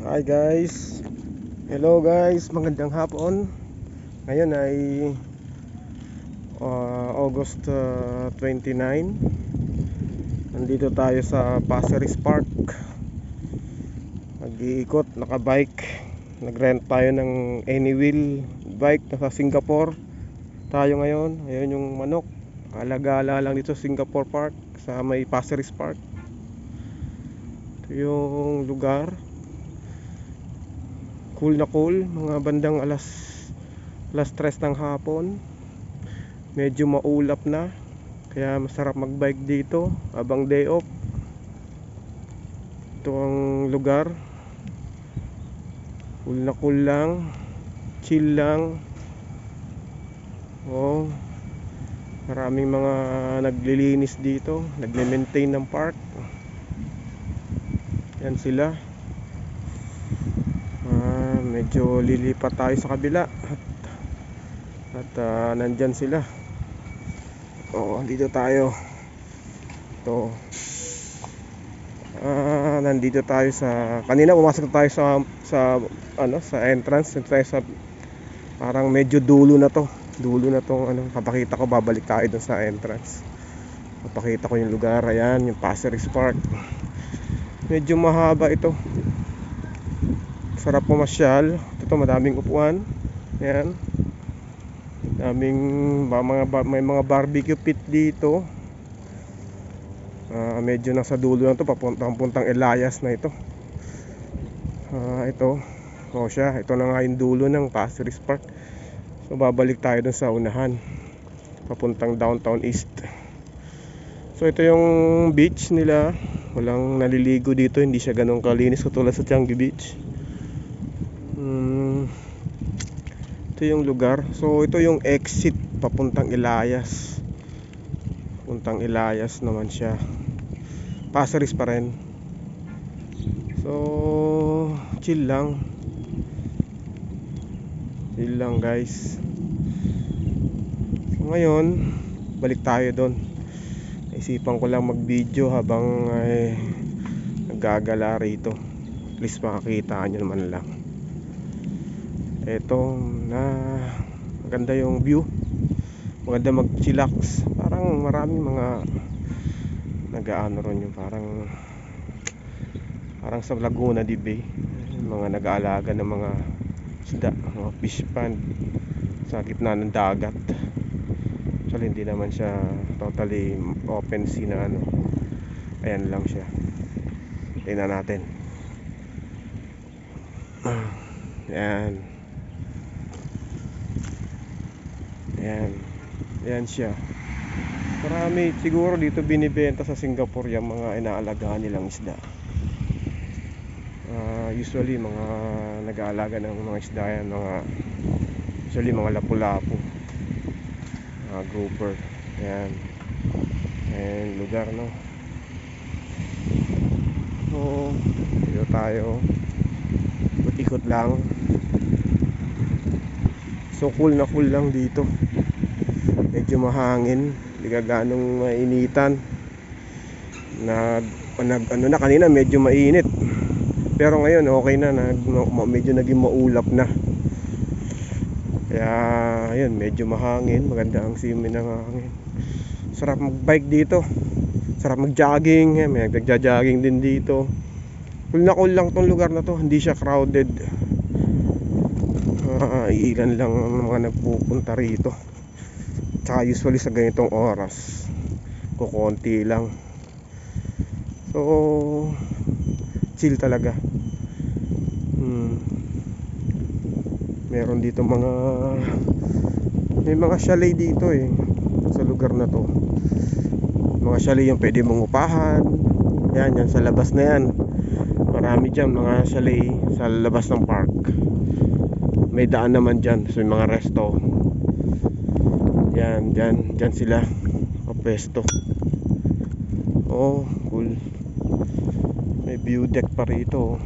Hi guys. Hello guys, magandang hapon. Ngayon ay August 29. Nandito tayo sa Pasir Ris Park. Nag-iikot, naka-bike. Nag-rent tayo ng Anywheel bike na sa Singapore. Tayo ngayon, ayun yung manok. Alagala lang dito sa Singapore Park, sa may Pasir Ris Park. Ito yung lugar. Cool na cool, mga bandang alas 3 ng hapon. Medyo maulap na, kaya masarap magbike dito habang day off. Ito ang lugar. Cool na cool lang, chill lang. Oh, maraming mga naglilinis dito, nagle-maintain ng park. Yan sila. Medyo lilipat tayo sa kabila at nandyan sila. Dito tayo. Ito. Nandito tayo sa, kanina pumasok tayo sa entrance. Tayo sa parang medyo dulo na to. Dulo na tong papakita ko, babalik tayo dun sa entrance. Papakita ko yung lugar. Ayan, yung Pasir Ris Park. Medyo mahaba ito. Sarap pumasyal. Ito, madaming upuan. Ayan. May mga barbecue pit dito. Medyo nasa dulo na to, papuntang Elias na ito. Ito. Ito na nga yung dulo ng Pasir Ris Park. So babalik tayo dun sa unahan, papuntang Downtown East. So ito yung beach nila. Walang naliligo dito. Hindi siya ganun kalinis katulad sa Changi Beach. Ito yung lugar. So ito yung exit papuntang Elias. Papuntang Elias naman siya. Pasir Ris pa rin. So chill lang. Chill lang guys. So ngayon balik tayo doon. Naisipan ko lang mag video habang naggagala rito. At least makakita nyo naman lang. Ito na maganda yung view. Maganda mag-chillax. Parang maraming mga nag-aano ron yung parang sa Laguna di Bay. Mga nag-aalaga ng mga isda, mga fish pond sa gitna ng dagat. Actually hindi naman siya totally open sea na ayan lang siya. Tingnan natin. Ayan. Ayan siya. Marami siguro dito binibenta sa Singapore yung mga inaalagaan nilang isda. Usually mga nag-aalaga ng mga isda yan, usually mga lapu-lapu, grouper. Ayan. Ayan lugar, no? So dito tayo, ikot lang. So cool na cool lang dito. Medyo mahangin, hindi ka ganong mainitan. Na kanina medyo mainit. Pero ngayon okay na, medyo naging maulap na. Kaya ayun, medyo mahangin, maganda ang simoy ng hangin. Sarap magbike dito. Sarap mag-jogging, may nagja-jogging din dito. Cool na cool lang tong lugar na to, hindi siya crowded. Ilan lang ang mga nagpupunta rito. Tsaka usually sa ganitong oras kukonti lang. So chill talaga. Meron dito may mga chalet dito sa lugar na to. Mga chalet yung pwede mong upahan. Yan sa labas na yan. Marami dyan mga chalet sa labas ng park. May daan naman dyan, so yung mga resto. Yan, dyan sila pwesto. Cool. May view deck pa rito.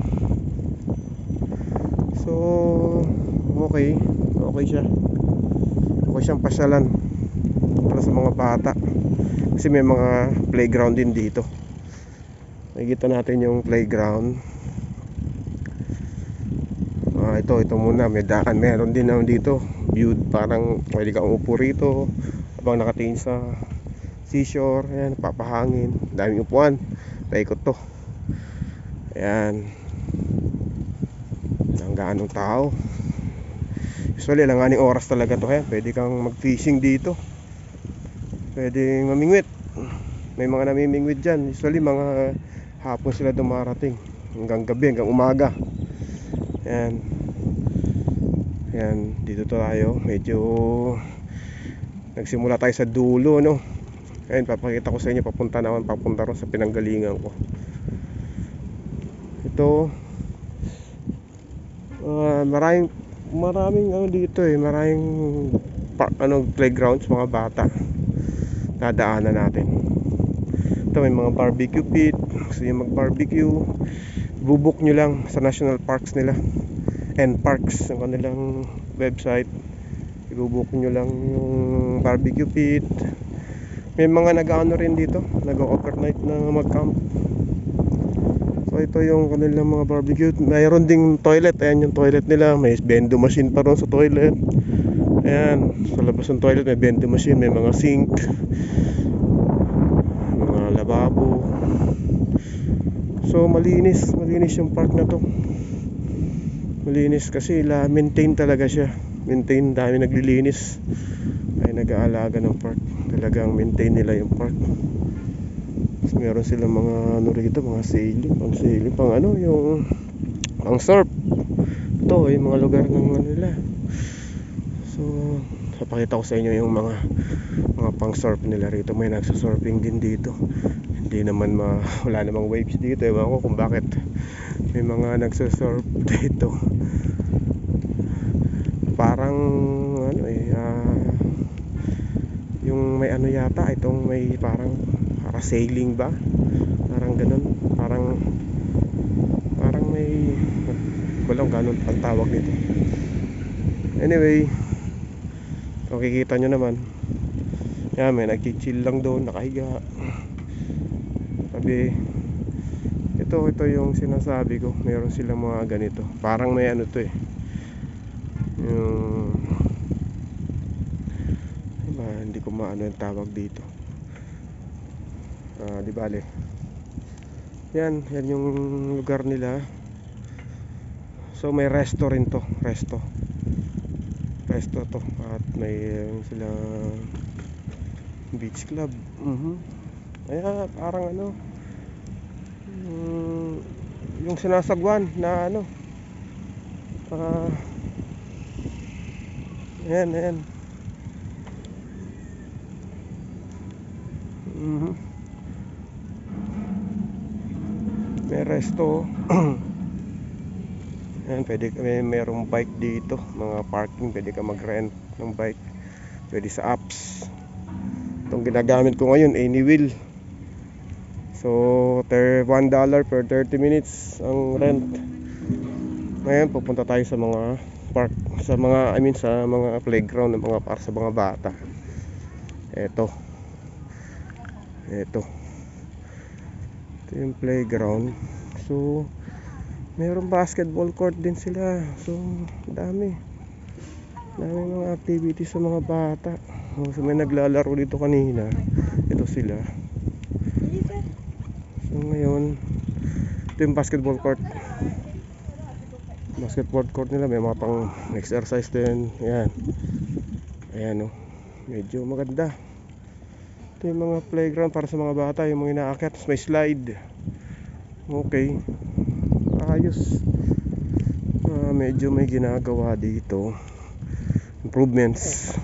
So okay siya. Okay siyang pasyalan para sa mga bata. Kasi may mga playground din dito. Nakikita natin yung playground. Ito muna, may daan. Meron din naman dito viewed, parang pwede kang upo rito habang nakatingin sa seashore. Ayan, papahangin, daming upuan, paikot to. Ayan, ang gaanong tao. Usually langaning oras talaga to. Ayan, pwede kang mag fishing dito, pwede mamingwit. May mga namimingwit dyan. Usually mga hapon sila dumarating, hanggang gabi, hanggang umaga. Ayan. Ayan, dito tayo. Medyo nagsimula tayo sa dulo, no? Ayan, papakita ko sa inyo. Papunta ron sa pinanggalingan ko. Ito, maraming ano dito eh. Maraming playgrounds, mga bata. Dadaanan natin. Ito, may mga barbecue pit. Gusto nyo mag-barbecue, bubuk nyo lang sa national parks nila and parks, ang kanilang website. Ibubuk nyo lang yung barbecue pit. May mga nag-ano rin dito, nag-overnight na mag-camp. So ito yung kanilang mga barbecue. Mayroon ding toilet. Ayan yung toilet nila. May bendo machine pa ron sa toilet. Ayan, sa labas ng toilet may bendo machine, may mga sink, mga lababo. So malinis yung park na to. Malinis kasi maintain talaga siya. Maintain, dami naglilinis ay nag-aalaga ng park. Talagang maintain nila yung park. Tapos meron silang mga ano rito, mga sailing, pang ano, yung pang surf. Ito yung mga lugar ng ano nila. So papakita ko sa inyo yung mga pang surf nila rito. May nagsa-surfing din dito. Hindi naman wala namang waves dito. Ewan ko kung bakit may mga nagsa-surf dito. Parang ano yung may ano yata, itong may parang sailing ba? Parang ganun. Parang may walang ganun ang tawag nito. Anyway, makikita nyo naman. Yan, may nagchichill lang doon, nakahiga. Sabi, ito yung sinasabi ko. Meron silang mga ganito. Parang may ano to eh. Yung hindi ko maano yung tawag dito. Di bale. Yan yung lugar nila. So may resto rin to. Resto to. At may silang beach club. Kaya parang ano, yung sinasagwan na ano, ayan. May resto. Ayan, merong bike dito, mga parking, pwede ka mag-rent ng bike. Pwede sa apps. Itong ginagamit ko ngayon, Anywheel. So $1 per 30 minutes ang rent. Ngayon pupunta tayo sa mga park, sa mga playground ng mga para sa mga bata. Ito yung playground. So mayroong basketball court din sila. So dami mga activities sa mga bata. So may naglalaro dito kanina. Ito sila. So ngayon, ito yung basketball court nila. May mga pang exercise din. Ayan medyo maganda. Ito yung mga playground para sa mga bata, yung mga inaakyat. Tapos may slide. Okay, ayos. Medyo may ginagawa dito, improvements.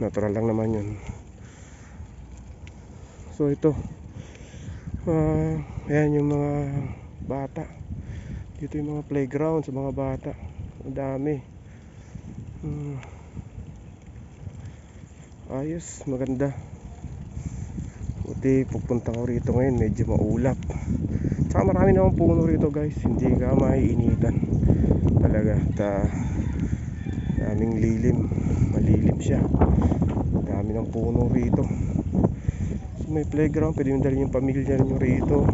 Natural lang naman yun. So ito, ayan yung mga bata. Dito yung mga playground sa mga bata. Ang dami. Ayos, maganda. Buti pupunta ko rito ngayon, medyo maulap. Tsaka marami naman puno rito guys. Hindi ka maiinitan talaga. Daming malilim siya. Dami ng puno rito. So, may playground, pwede yung dalhin yung pamilya nyo rito,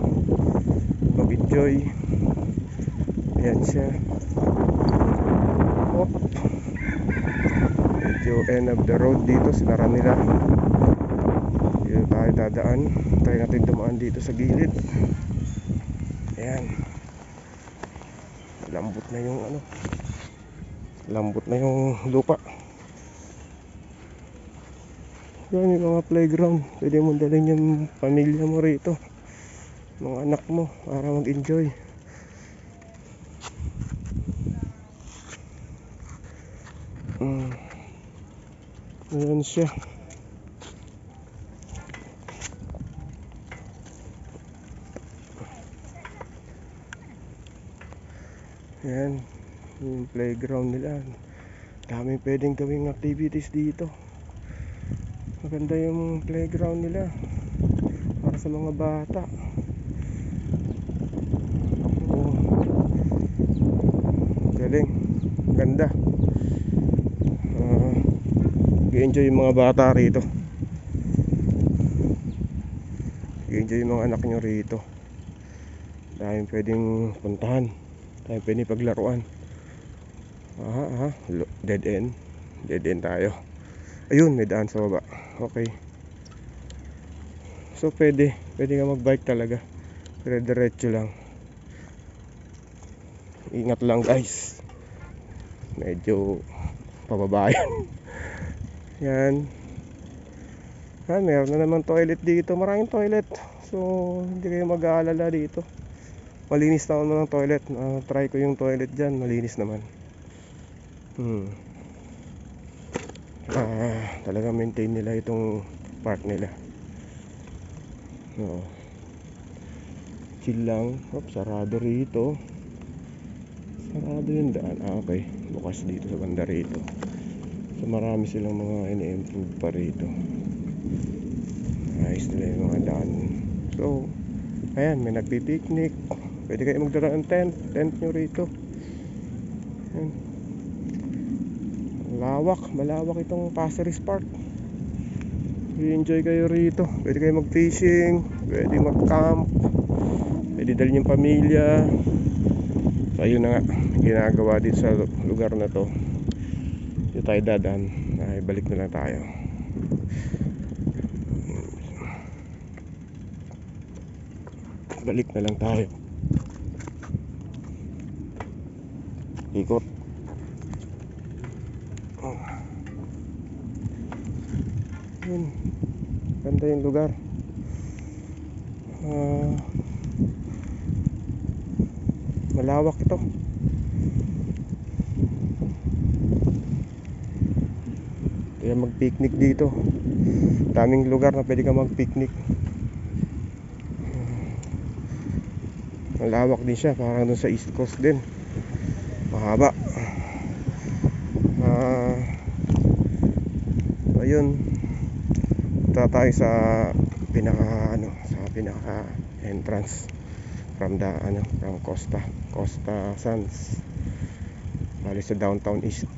mag-enjoy. Ayan siya. Hop. Medyo end of the road dito, sinara nila. Dito tayo dadaan. Try natin dumaan dito sa gilid. Ayan. Lambot na yung ano, lambot na yung lupa. Yan yung mga playground. Pwede mo dalhin yung pamilya mo rito, mga anak mo, para mag-enjoy. Ayan siya. Ayan yung playground nila. Dami pwedeng gawing activities dito. Maganda yung playground nila para sa mga bata. Oh, galing, ganda. I-enjoy yung mga bata rito. I-enjoy yung mga anak nyo rito. Dahil pwedeng puntahan, dahil pwedeng paglaruan. Dead end. Dead end tayo. Ayun, may daan sa baba. Okay. So pwede ka mag-bike talaga. Pero diretso lang. Ingat lang guys. Medyo pababa yan. Yan. Meron na naman toilet dito. Maraming toilet. So hindi kayo mag-aalala dito. Malinis naman ng toilet. Try ko yung toilet dyan. Malinis naman. Talaga maintain nila itong park nila. Chill lang. Sarado rito. Sarado yung daan. Okay. Bukas dito sa banda rito. So marami silang mga ini-improve pa rito. Ayos nila yung mga daan. So ayan, may nagpipiknik. Pwede kayo magdala ng tent nyo rito. Ayan. Malawak itong Pasir Park. I-enjoy kayo rito. Pwede kayo mag-fishing, pwede mag-camp, pwede dalhin yung pamilya. So ayun na nga, ginagawa dito sa lugar na to. Dito tayo dadaan. Balik na lang tayo. Balik na lang tayo. Ikot. Yun. Ganda yung lugar. Malawak ito. Kaya mag-picnic dito. Daming lugar na pwede ka mag-picnic. Malawak din siya, parang dun sa East Coast din. Mahaba. Ayun. Punta tayo sa pinaka entrance from Costa Sands. Bali sa downtown East.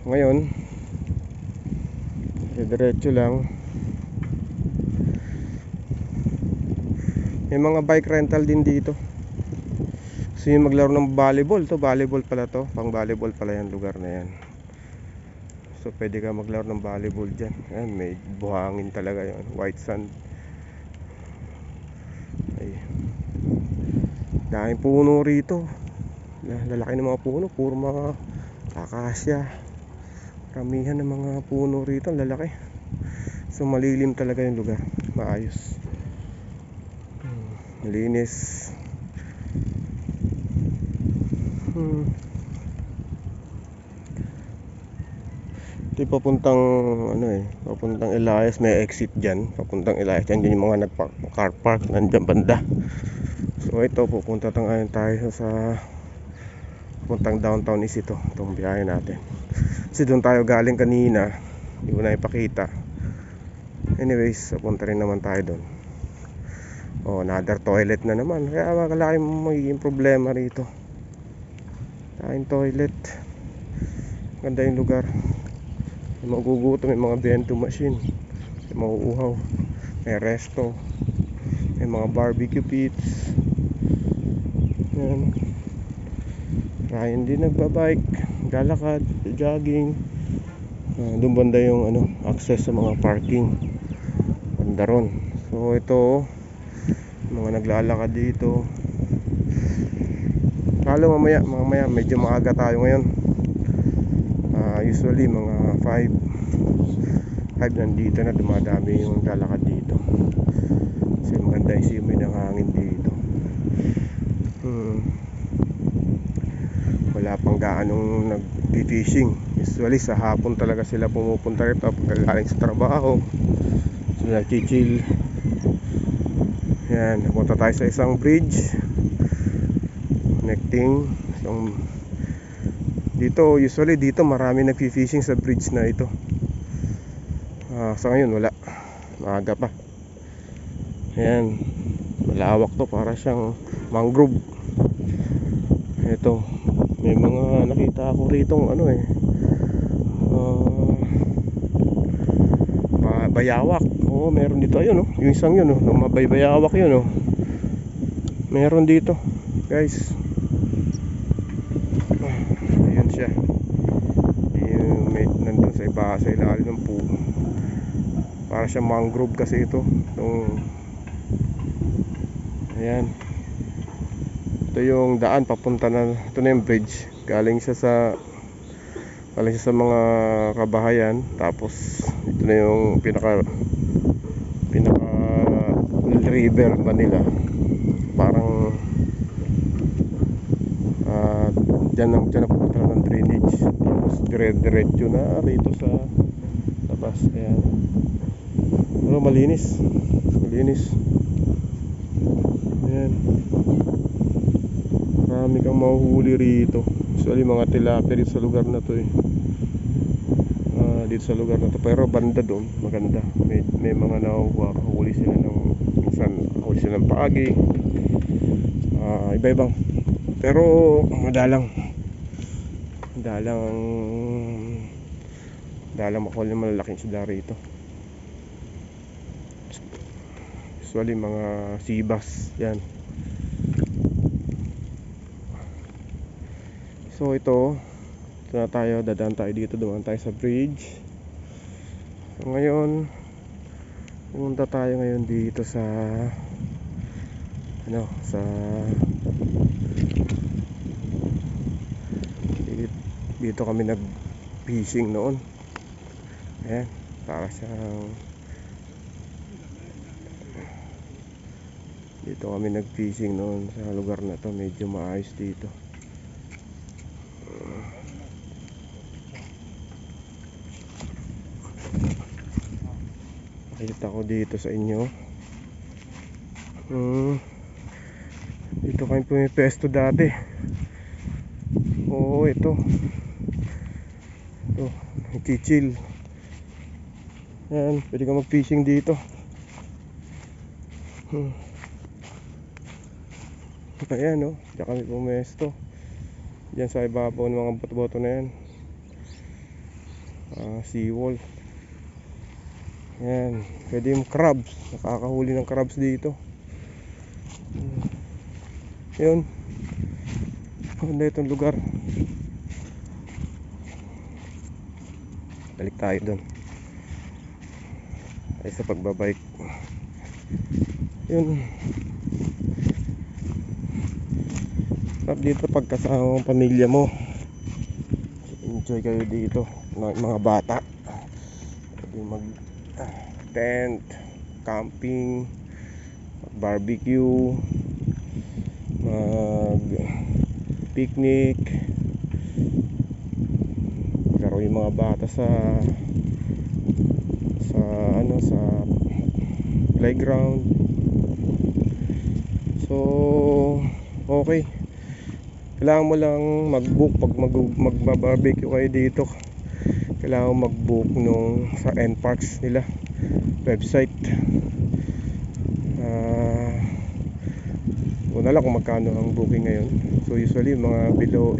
Ngayon, diretso lang. May mga bike rental din dito. So yung maglaro ng volleyball, volleyball pala to, pang volleyball pala yung lugar na yan. So pwede ka maglaro ng volleyball dyan. Ayan, may buhangin talaga yun, white sand. Ay, daming puno rito. Lalaki ng mga puno, puro mga akasya. Ramihan ng mga puno rito, lalaki. So malilim talaga yung lugar, maayos, malinis. Ito papuntang papuntang Elias, may exit dyan. Papuntang Elias dyan, yung mga nagpa-car park nandiyan banda. So ito, pupunta tayo sa puntang downtown is ito. Itong biyahe natin. Kasi doon tayo galing kanina, hindi ko na ipakita. Anyways, punta rin naman tayo doon. Another toilet na naman. Kaya makalaki magiging problema rito. Tayong toilet. Ganda yung lugar. May magugutom, may mga bento machine, may mauuhaw, may resto, may mga barbecue pits. Yan. Ryan din nagbabike, galakad, jogging. Doon banda yung access sa mga parking, banda ron. So ito, mga naglalakad dito. Halo mamaya medyo maaga tayo ngayon. Usually mga 5 nandito na, dumadami yung naglalakad dito. Kasi maganda yung simoy ng hangin dito. Wala pang gaanong nag-fishing. Usually sa hapon talaga sila pumupunta rito pag galing sa trabaho. Sila chill. Yan, napunta tayo sa isang bridge connecting. So, usually dito marami nag-fishing sa bridge na ito. Sa ngayon wala, maaga pa. Ayan, malawak to, para siyang mangrove. Ito, may mga nakita ako ritong bayawak. Oo, meron dito, ayun yung isang yun mabaybayawak yun meron dito guys. Ayan siya, yung nandun sa ilalim ng puno. Para siyang mangrove kasi ito. Ayan, ito yung daan papunta na, ito na yung bridge. Galing siya sa mga kabahayan. Tapos ito na yung pinaka river Manila. Parang dyan na pupunta ng drainage. Tapos diretso na rito sa labas. Ayan, pero malinis. Ayan, marami kang mahuhuli rito. Usually mga tilapia dito sa lugar na to dito sa lugar na to. Pero banda doon maganda, may mga nakuha, huli sila ng minsan, huli sila ng paagi, iba-ibang. Pero madalang makuha ng malalaking isda rito. Usually mga sibas yan. So ito na tayo, dadaan tayo dito, dumaan tayo sa bridge. So ngayon, pumunta tayo ngayon dito sa dito kami nag-fishing noon. Ayan, para siyang dito kami nag-fishing noon sa lugar na to. Medyo maayos dito. Nakita ko dito sa inyo. Dito kami pumipesto dati. Oo, ito chill. Yan, pwede ka mag-fishing dito. Ayan diyan kami pumesto. Diyan sa ibabaw ng mga boto-boto na yan. Seawall. Ayan, pwede yung crabs. Nakakahuli ng crabs dito. Yun, maganda itong lugar. Balik tayo dun ay sa pagbabike. Yun, sarap dito pagkasama ang pamilya mo. Enjoy kayo dito, mga bata. Pwede mag tent, camping, barbecue, mag picnic, laro yung mga bata sa playground. So okay, kailangan mo lang mag-book pag mag-barbecue kayo dito. Kailangan mag-book sa NParks nila website. Wala lang kung magkano ang booking ngayon. So usually mga below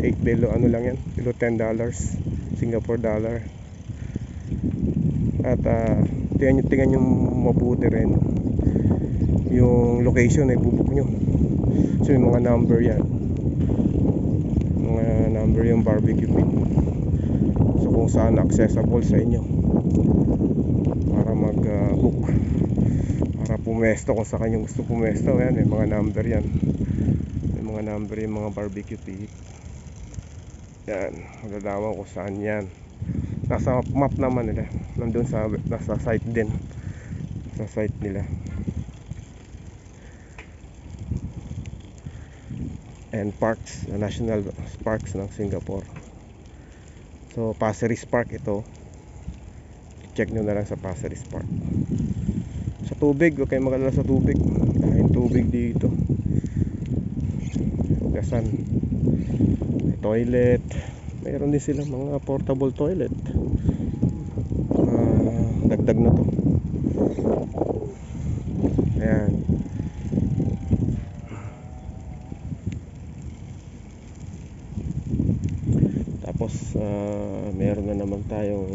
lang yan, below $10 Singapore dollar. At tingnan nyo mabuti rin yung location na ibubook nyo. So yung mga number yan, mga mga number yung barbecue pit. So kung saan accessible sa inyo para mag-book, para pumesto kung sa kanyang gusto pumesto. Ayan, may mga number yan. May mga number yung mga barbecue pit. Yan, magdadawan kung saan yan. Nasa map naman nila. Nandun sa nasa site din. Sa site nila. And parks, national parks ng Singapore. So Pasir Ris Park ito. Check nyo na lang sa Pasir Ris Park. Sa tubig, huwag kayong mag-alala sa tubig. Dahil tubig dito. Gasan. May toilet. Mayroon din sila mga portable toilet. Dagdag na to. Ayan. Tapos meron na naman tayong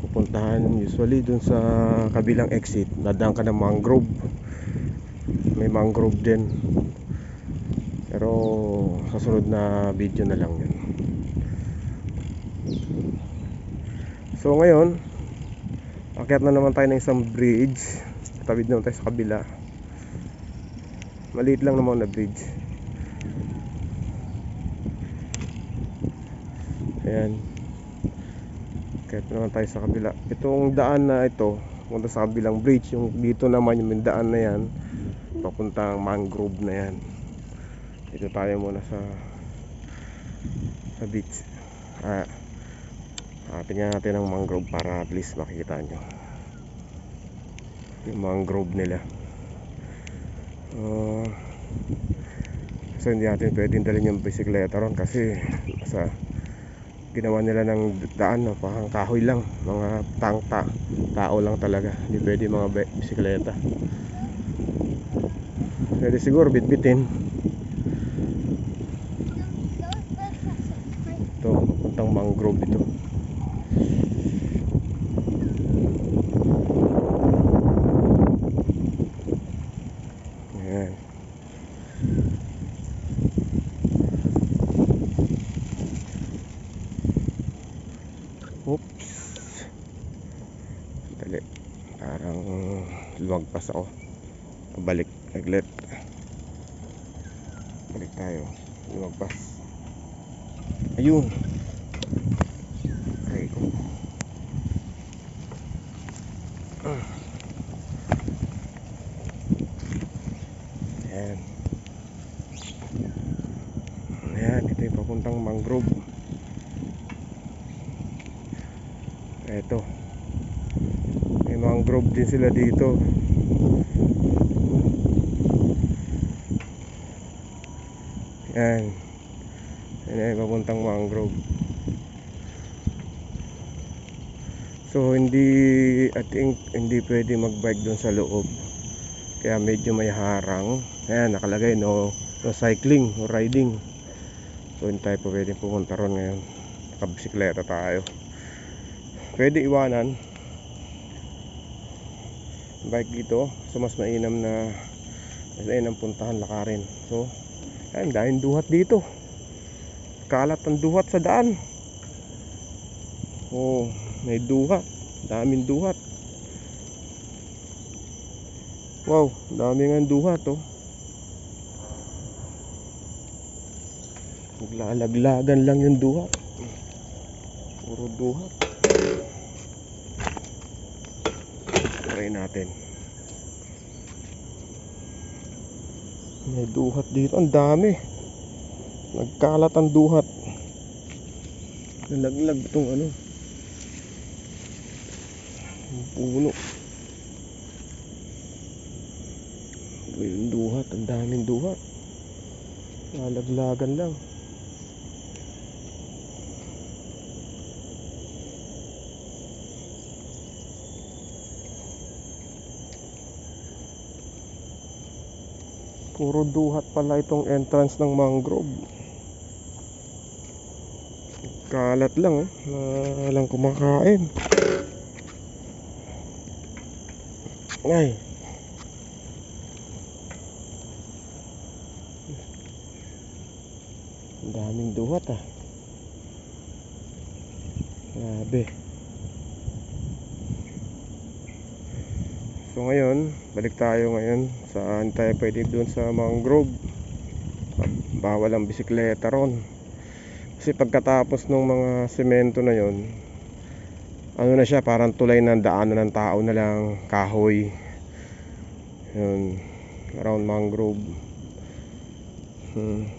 pupuntahan usually dun sa kabilang exit. Dadaan ka ng mangrove. May mangrove din. Pero sa sunod na video na lang yun. So ngayon, akyat na naman tayo ng isang bridge. Tawid naman tayo sa kabila. Maliit lang naman na bridge. Ayan. Akyat na naman tayo sa kabila. Itong daan na ito, punta sa kabilang bridge. Yung dito naman yung daan na yan, papuntang mangrove na yan. Dito tayo muna sa beach. Tingnan natin ang mangrove para at least makikita nyo yung mangrove nila. So hindi natin pwedeng dalhin yung bisikleta ron kasi ginawa nila ng daan na parang kahoy lang, mga tao lang talaga, hindi pwede mga bisikleta. Pwede siguro bitbitin. Ito, puntang mangrove ito. Ayan. Oops. Dali. Parang lumagpas ako. Balik. Naglet. Balik tayo. Lumagpas. Ayun. Aray ko. Ayan. Ayan. Ito yung papuntang mangrove. Ito. May mangrove din sila dito. Ayan. Ayan yung papuntang mangrove. So I think hindi pwede magbike doon sa loob. Kaya medyo may harang. Ayan, nakalagay no cycling, no riding. So hindi tayo pa pwede pumunta ron ngayon. Nakabisikleta tayo. Pwede iwanan bike dito. So mas mainam puntahan, lakarin. So ayan, dahil duhat dito. Kalat ang duhat sa daan. Oh, may duhat. Daming duhat. Wow, daming ang duhat oh. Naglalaglagan lang yung duhat. Puro duhat. Try natin. May duhat dito, ang dami. Nagkalat ang duhat. Nalaglag itong ano, yung puno. Yung duhat, ang daming duhat. Nalaglagan lang. Puro duhat pala itong entrance ng mangrove. Kalat lang walang kumakain. Ay, Ang daming duhat ah. Grabe. So ngayon, balik tayo ngayon. Saan tayo pwede? Doon sa mangrove. Bawal ang bisikleta ron. Kasi pagkatapos ng mga semento na yon, ano na siya, parang tulay ng daanan ng tao na lang, kahoy. Yun, around mangrove.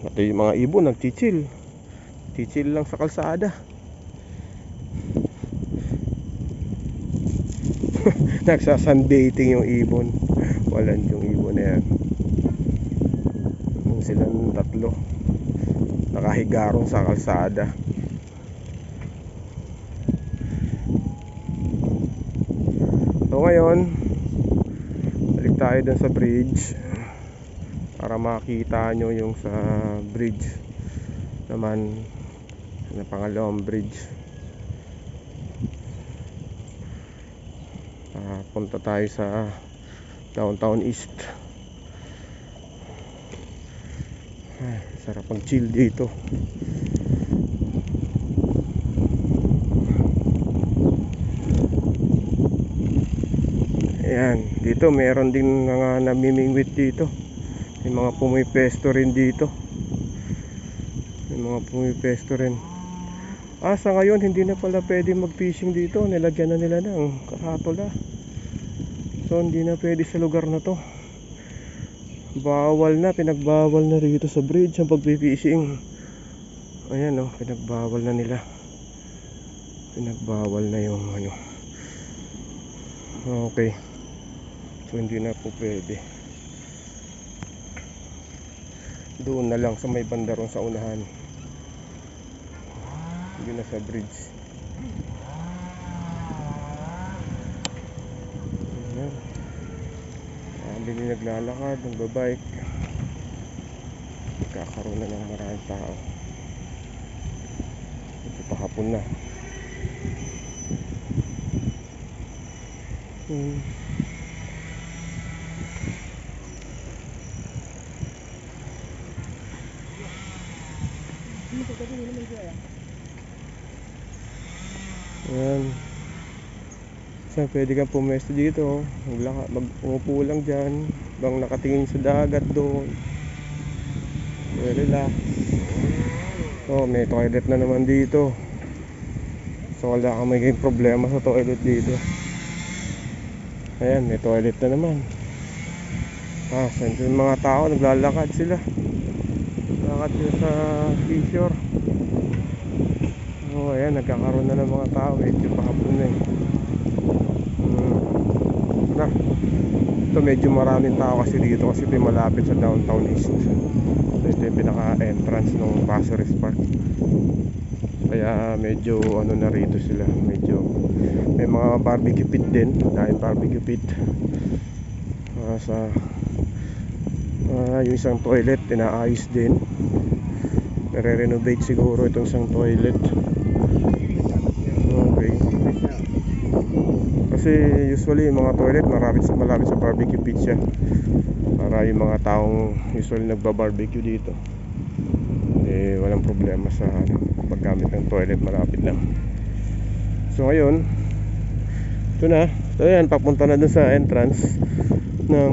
At yung mga ibon nagchichill. Chichill lang sa kalsada. Nagsasunbathing yung ibon. Walang yung ibon na yan. Silang tatlo nakahigarong sa kalsada. So ngayon, balik tayo dun sa bridge para makita nyo yung sa bridge naman, na pangalawang bridge. Punta tayo sa Downtown East. Sarap ang chill dito. Ayan, dito meron din mga namimingwit dito. May mga pumipesto rin dito. May mga pumipesto rin. Sa ngayon hindi na pala pwede mag-fishing dito. Nilagyan na nila ng karatula. So hindi na pwede sa lugar na to. Bawal na, pinagbawal na rito sa bridge ang pag-fishing. Ayan oh, pinagbawal na nila. Pinagbawal na yung ano. Okay. So hindi na po pwede. Doon na lang sa may banda ron sa unahan. Hindi na sa bridge. Ayan. Hindi naglalakad, nagbabike. Nagkakaroon na ng maraming tao. Ito pa hapon na. Ayan. So, pwede kang pumesto dito. Umupo lang dyan. Bang nakatingin sa dagat doon. Relax. So, may toilet na naman dito. So, wala kang magiging problema sa toilet dito. Ayan, may toilet na naman. Saan yung mga tao? Naglalakad sila. Naglalakad sila sa seashore. Oh, ayan, nagkakaroon na ng mga tao. Medyo pahapon na eh. Ito medyo maraming tao kasi dito kasi ito malapit sa Downtown East. Ito yung pinaka-entrance ng Passeres Park. Kaya medyo ano na rito sila. Medyo may mga barbecue pit din. Dahil barbecue pit yung isang toilet inaayos din. Nare-renovate siguro itong isang toilet. Okay. Kasi usually yung mga toilet malapit sa barbecue pit siya. Para yung mga taong usually nagba-barbecue dito walang problema sa paggamit ng toilet, malapit lang. So ngayon, ito na. So yan, papunta na dun sa entrance ng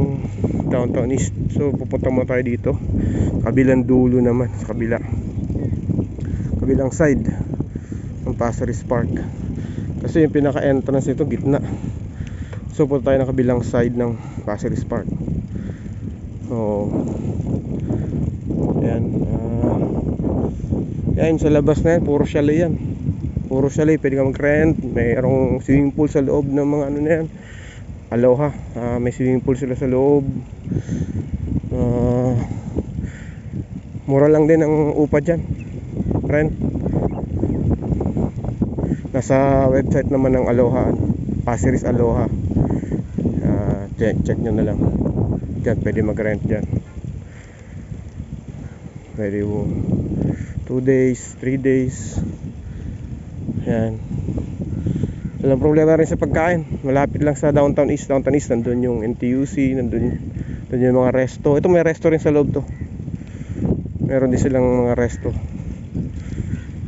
Downtown East. So pupunta mo tayo dito. Kabilang dulo naman, sa kabilang side ng Passeres Park. Kasi yung pinaka-entrance nito gitna. So punta tayo ng kabilang side ng Passeres Park. So ayan. Yan sa labas na yan, puro chalet yan. Puro chalet, pwede ka mag-rent. Mayroong swimming pool sa loob ng mga ano na yan. Aloha, may swimming pool sila sa loob. Mura lang din ang upa dyan, rent. Nasa website naman ng Aloha, Passeres Aloha. Check nyo na lang. Dyan, pwede mag-rent dyan. Pwede 2 days, 3 days. Yan. Walang problema rin sa pagkain. Malapit lang sa Downtown East. Downtown East, nandun yung NTUC, nandun yung mga resto. Ito may resto rin sa loob to. Meron din silang mga resto.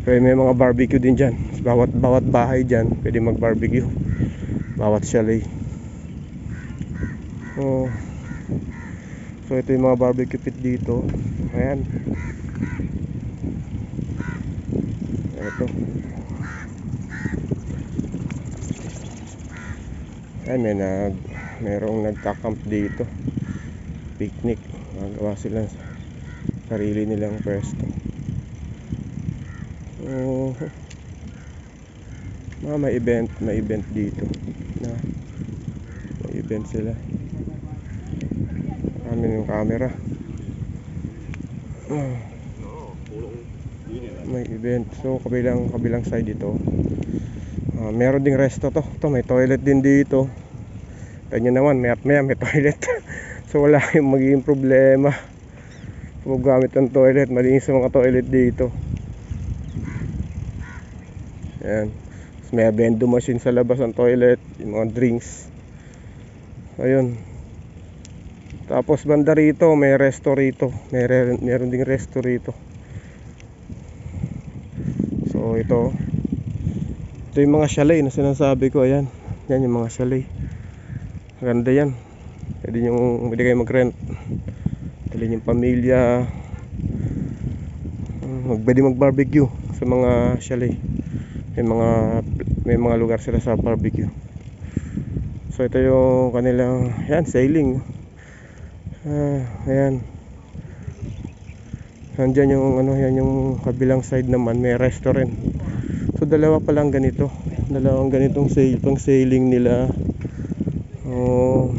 Pero may mga barbecue din dyan. Bawat bahay dyan pwede mag barbecue, bawat chalet. Oh. So ito yung mga barbecue pit dito. Ayan. Ito. Ayan, merong nagka-camp dito. Picnic. Magawa sila sarili nilang pwesto. Oh. May event dito. May event sila. Amin yung camera. May event. So kabilang side ito. Meron ding resto to. May toilet din dito. Tignan naman, may toilet. So wala yung magiging problema kung gamit ng toilet. Malinis yung mga toilet dito. Ayan. May vending machine sa labas ng toilet, yung mga drinks. Ayun. Tapos banda rito, may resto rito. Meron ding resto rito. So ito yung mga chalet na sinasabi ko. Ayan. Yan yung mga chalet. Ganda yan. Pwede kayo mag-rent. Pwede yung pamilya. Pwede mag-barbecue sa mga chalet. May mga lugar sila sa barbecue. So ito yung kanilang sailing. Ayan. Nandiyan yung yan yung kabilang side naman, may restaurant. So dalawa pa lang ganito. Dalawang ganitong pang sailing nila. Oh.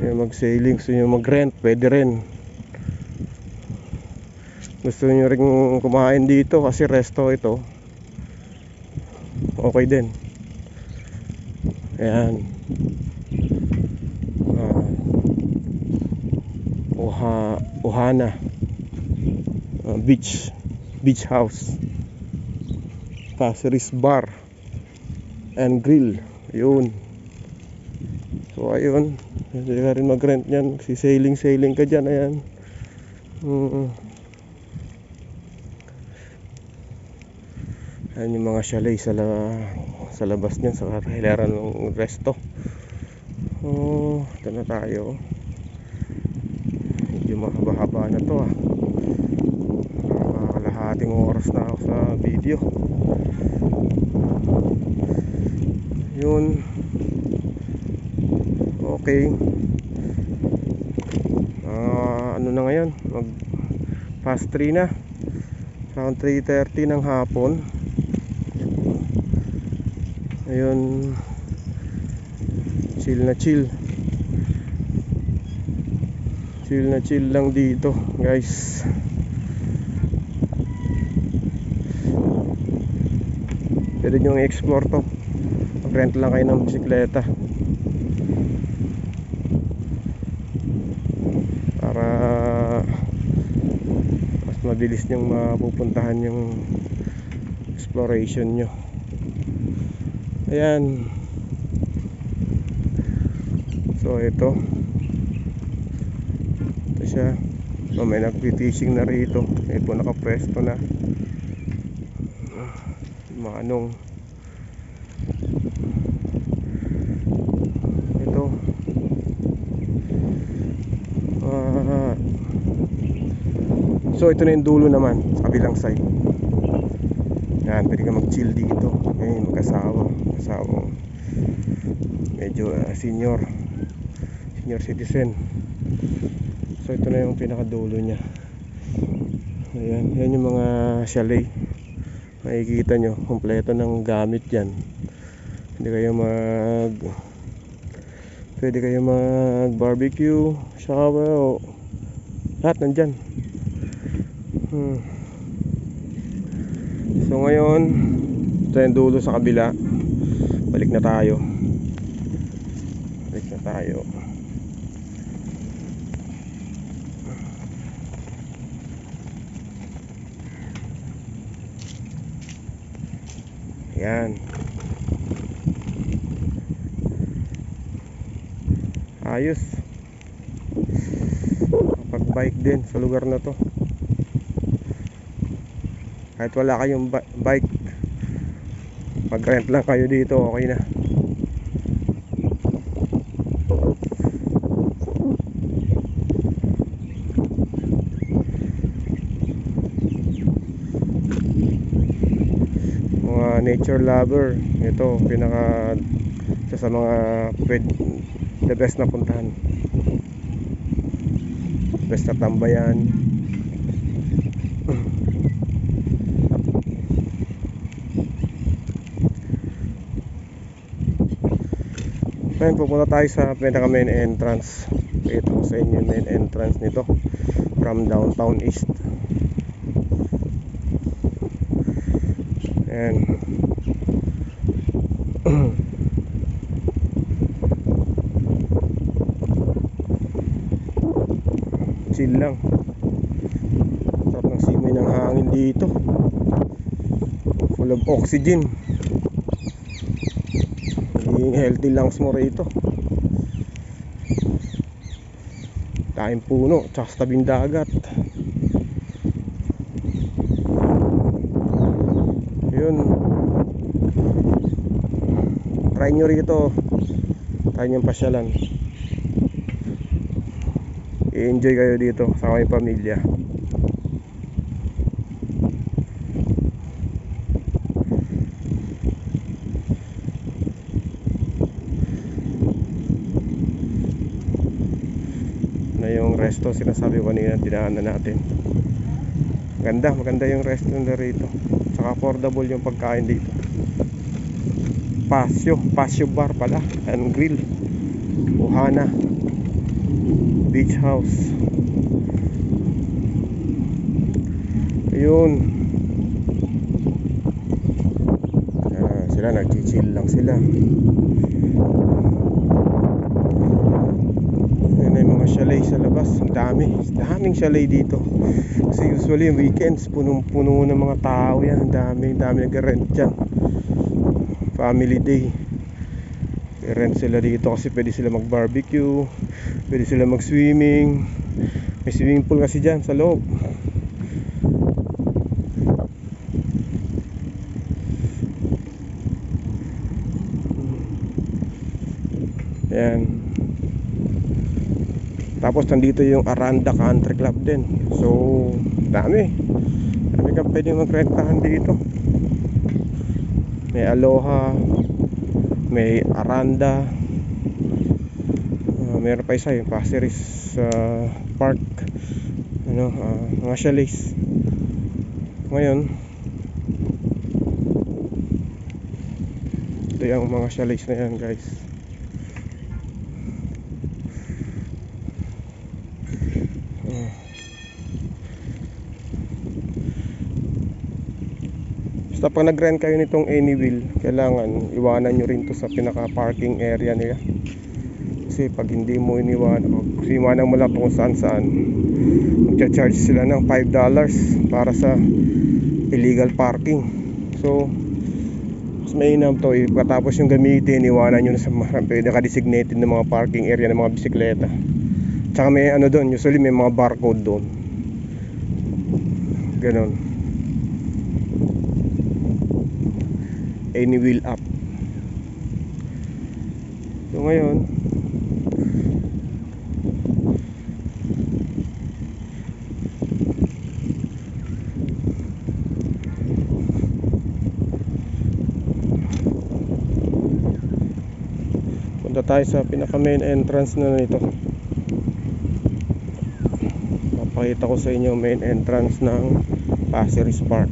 Mag-sailing, gusto nyo mag-rent, pwede rin. Gusto nyo rin kumain dito kasi resto ito, okay din. Ayan. Ohana Beach House, Passeris Bar and Grill. Ayun. So ayun, pwede ka rin mag-rent yan. Si sailing ka dyan. Ayan. Ayan yung mga chalet sa labas niyan, sa hilaran ng resto. Ito na tayo. Medyo mahaba-haba na to. Kalahating oras na ako sa video. Yun. Okay. Ano na ngayon? Mag past 3 na. Around 3:30 ng hapon. Ayun. Chill na chill lang dito, guys. Pwede nyo i-explore to. Mag-rent lang kayo ng bisikleta para mas mabilis nyong mapupuntahan yung exploration nyo. Ayan. So ito siya. May nag-fishing na rito. Ito nakapresto na. Manong. Ito. So ito na yung dulo naman sa kabilang side. Yan, pwede ka mag-chill dito. Ayun, mag-asawa. Medyo senior citizen. So ito na yung pinakadulo nya. Ayan, yan yung mga chalet. Makikita nyo, kompleto ng gamit yan. Pwede kayo mag barbecue, shower, lahat nandyan. So ngayon, ito yung dulo sa kabila. Balik na tayo. Ayan. Ayos. Pag-bike din sa lugar na to. Kahit wala kayong bike, mag-rent lang kayo dito, okay na. Mga nature lover, ito pinaka isa sa mga the best na puntahan, best na tambayan. Ngayon pupunta tayo sa pinaka main entrance. Ito ko sa inyo yung main entrance nito from downtown east. Ayan. Chill lang. Sarap ng simoy ng hangin dito, full of oxygen. Magiging healthy lungs mo rito. Daming puno tsaka sa tabing dagat. Yun, try nyo rito, try nyo pasyalan. I-enjoy kayo dito sa may pamilya. Na yung resto sinasabi ko kanina, dinaanan natin. Maganda yung resto na rito. Saka affordable yung pagkain dito. Pasyo bar pala and grill, Ohana Beach House. Ayun. Sila nagchichill lang sila. Ayan yung mga chalet sa labas. Ang daming chalet dito. Kasi usually yung weekends punong-puno ng mga tao yan. Ang dami nag-rent dyan. Family day, i-rent sila dito kasi pwede sila mag-barbecue, pwede sila mag-swimming. May swimming pool kasi dyan sa loob. Ayan. Tapos nandito yung Aranda Country Club din. So dami kang pwede mag-rentahan dito. May Aloha, may Aranda, meron pa isa yung Pasir Ris Park, mga chalets. Ngayon ito yung mga chalets na yan, guys. Basta pag nag-rent kayo nitong Anywheel, kailangan iwanan nyo rin to sa pinaka parking area nila. Kasi pag hindi mo iwanan mo lang kung saan magcha-charge sila ng $5 para sa illegal parking. So mas mainam to, pagkatapos yung gamitin, iwanan nyo na sa naka-designated na mga parking area ng mga bisikleta. Tsaka may doon, usually may mga barcode doon, ganon. Anywheel app. So ngayon punta tayo sa pinaka main entrance na nito. Papakita ko sa inyo main entrance ng Pasir Ris Park.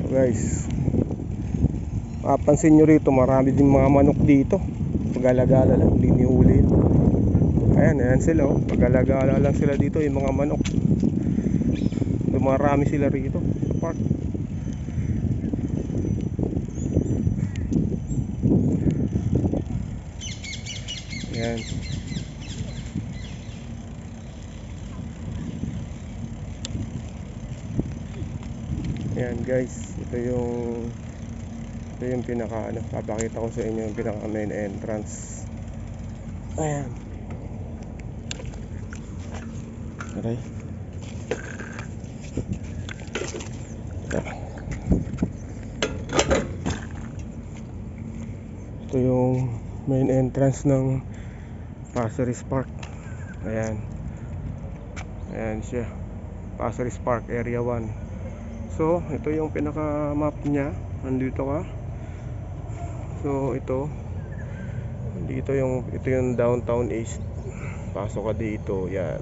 Guys, mapansin nyo rito, marami din mga manok dito. Pag-alagala lang, hindi nihuli. Ayan sila, pag-alagala lang sila dito, yung mga manok. Dumarami sila rito. Park. Ayan. Ayan guys, ito yung pinaka ano, papakita ko sa inyo yung pinaka main entrance. Ayan. Okay. Ito yung main entrance ng Pasir Ris Park. Ayan. Ayan siya. Pasir Ris Park Area 1. So, ito yung pinaka map niya. Nandito ka. So, ito yung Downtown East. Pasok ka dito. Yan.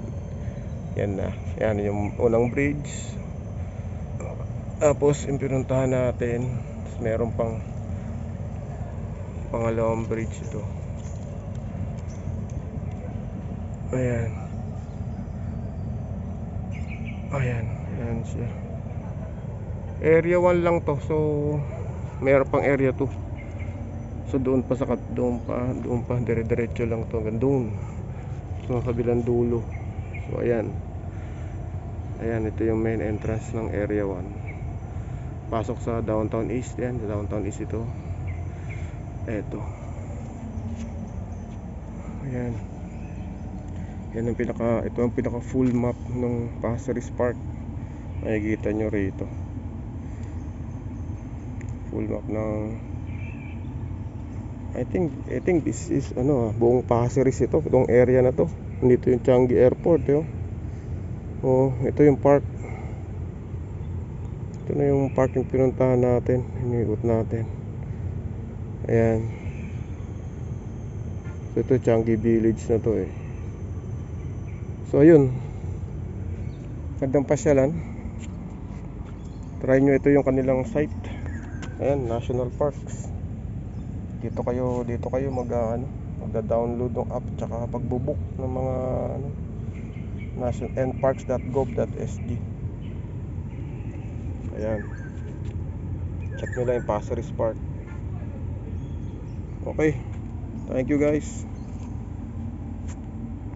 Yan na. Yan yung unang bridge. Tapos, yung pinuntahan natin, meron pang pangalawang bridge ito. Ayan. Ayan. Ayan siya. Area 1 lang to. So, meron pang area 2. So, doon pa dire-diretso lang to hanggang doon. So, kabilang dulo. So, ayan. Ayan, ito yung main entrance ng area 1. Pasok sa Downtown East. Yan, sa Downtown East ito. Eto. Ayan. Yan ang ito ang pinaka full map ng Pasir Ris Park. Makikita nyo rito. Full map ng I think this is buong Pasir Ris ito, itong area na to. Dito yung Changi Airport, yo. Oh, ito yung park. Ito na yung park yung pinuntahan natin, iniikot natin. Ayan. So, ito Changi Village na to eh. So ayun, magandang pasyalan. Try nyo, ito yung kanilang site. Ayan, National Parks. Dito kayo magda-download ng app tsaka pagbo-book ng mga nparks.gov.sg. Ayan. Check nyo lang yung Pasir Ris Park. Okay. Thank you guys.